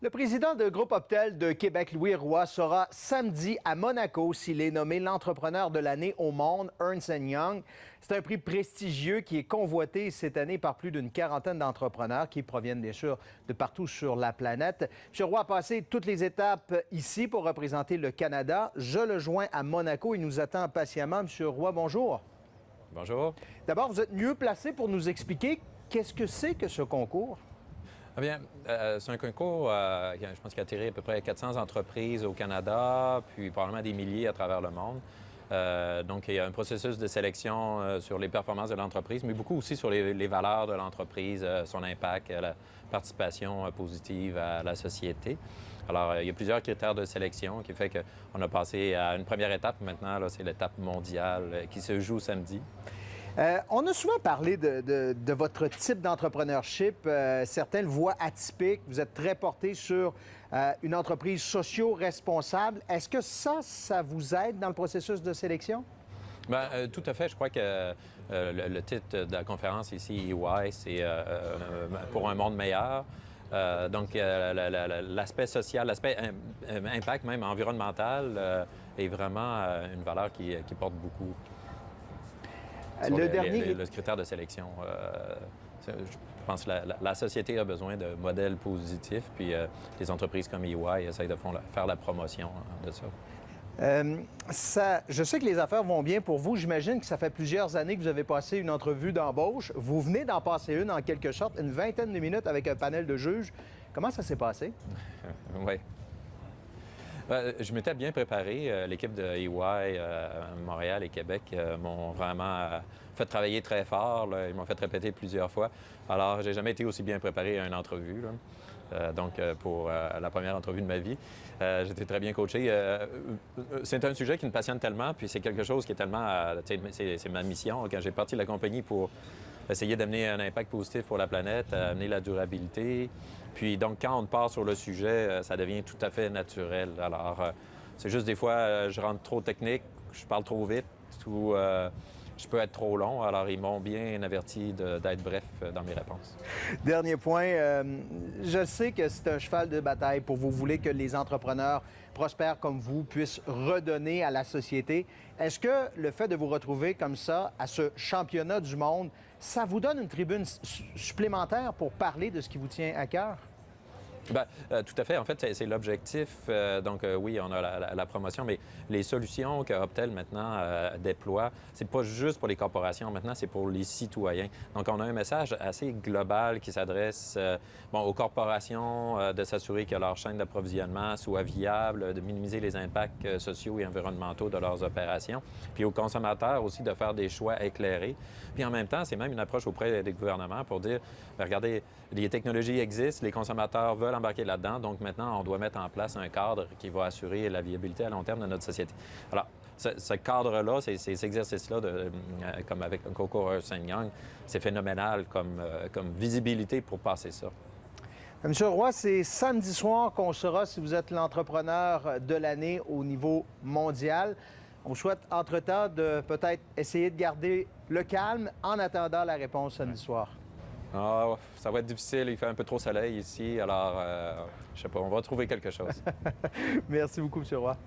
Le président de Groupe Optel de Québec, Louis Roy, sera samedi à Monaco s'il est nommé l'entrepreneur de l'année au monde, Ernst Young. C'est un prix prestigieux qui est convoité cette année par plus d'une quarantaine d'entrepreneurs qui proviennent bien sûr de partout sur la planète. M. Roy a passé toutes les étapes ici pour représenter le Canada. Je le joins à Monaco. Il nous attend patiemment. M. Roy, bonjour. Bonjour. D'abord, vous êtes mieux placé pour nous expliquer qu'est-ce que c'est que ce concours? Eh bien, c'est un concours, je pense qu'il a attiré à peu près 400 entreprises au Canada, puis probablement des milliers à travers le monde. Donc, il y a un processus de sélection sur les performances de l'entreprise, mais beaucoup aussi sur les valeurs de l'entreprise, son impact, la participation positive à la société. Alors, il y a plusieurs critères de sélection qui fait qu'on a passé à une première étape. Maintenant, c'est l'étape mondiale qui se joue samedi. On a souvent parlé de votre type d'entrepreneurship. Certains le voient atypique. Vous êtes très porté sur une entreprise socio-responsable. Est-ce que ça vous aide dans le processus de sélection? Bien, tout à fait. Je crois que le titre de la conférence ici, EY, c'est pour un monde meilleur. Donc, l'aspect social, l'aspect impact même environnemental est vraiment une valeur qui porte beaucoup. Le critère de sélection. Je pense que la société a besoin de modèles positifs, puis les entreprises comme EY essayent de faire la promotion de ça. Je sais que les affaires vont bien pour vous. J'imagine que ça fait plusieurs années que vous avez passé une entrevue d'embauche. Vous venez d'en passer une, en quelque sorte, une vingtaine de minutes avec un panel de juges. Comment ça s'est passé? Oui. Je m'étais bien préparé. L'équipe de EY, Montréal et Québec m'ont vraiment fait travailler très fort. Ils m'ont fait répéter plusieurs fois. Alors, j'ai jamais été aussi bien préparé à une entrevue. Donc, pour la première entrevue de ma vie, j'étais très bien coaché. C'est un sujet qui me passionne tellement, puis c'est quelque chose qui est tellement... c'est ma mission. Quand j'ai parti de la compagnie pour essayer d'amener un impact positif pour la planète, amener la durabilité. Puis donc, quand on part sur le sujet, ça devient tout à fait naturel. Alors, c'est juste des fois, je rentre trop technique, je parle trop vite ou je peux être trop long. Alors, ils m'ont bien averti d'être bref dans mes réponses. Dernier point, je sais que c'est un cheval de bataille pour vous. Vous voulez que les entrepreneurs prospères comme vous puissent redonner à la société. Est-ce que le fait de vous retrouver comme ça à ce championnat du monde, ça vous donne une tribune supplémentaire pour parler de ce qui vous tient à cœur? Bien, tout à fait. En fait, c'est l'objectif. Donc, oui, on a la promotion, mais les solutions que Optel maintenant déploie, c'est pas juste pour les corporations. Maintenant, c'est pour les citoyens. Donc, on a un message assez global qui s'adresse aux corporations de s'assurer que leur chaîne d'approvisionnement soit viable, de minimiser les impacts sociaux et environnementaux de leurs opérations, puis aux consommateurs aussi de faire des choix éclairés. Puis en même temps, c'est même une approche auprès des gouvernements pour dire, bien, regardez, les technologies existent, les consommateurs veulent embarquer là-dedans. Donc maintenant, on doit mettre en place un cadre qui va assurer la viabilité à long terme de notre société. Alors, ce cadre-là, ces exercices-là, comme avec le concours Ernst Young, c'est phénoménal comme visibilité pour passer ça. Monsieur Roy, c'est samedi soir qu'on saura si vous êtes l'entrepreneur de l'année au niveau mondial. On vous souhaite, entre-temps, de peut-être essayer de garder le calme en attendant la réponse samedi soir. Ah, ça va être difficile. Il fait un peu trop soleil ici. Alors, je sais pas, on va trouver quelque chose. Merci beaucoup, M. Roy.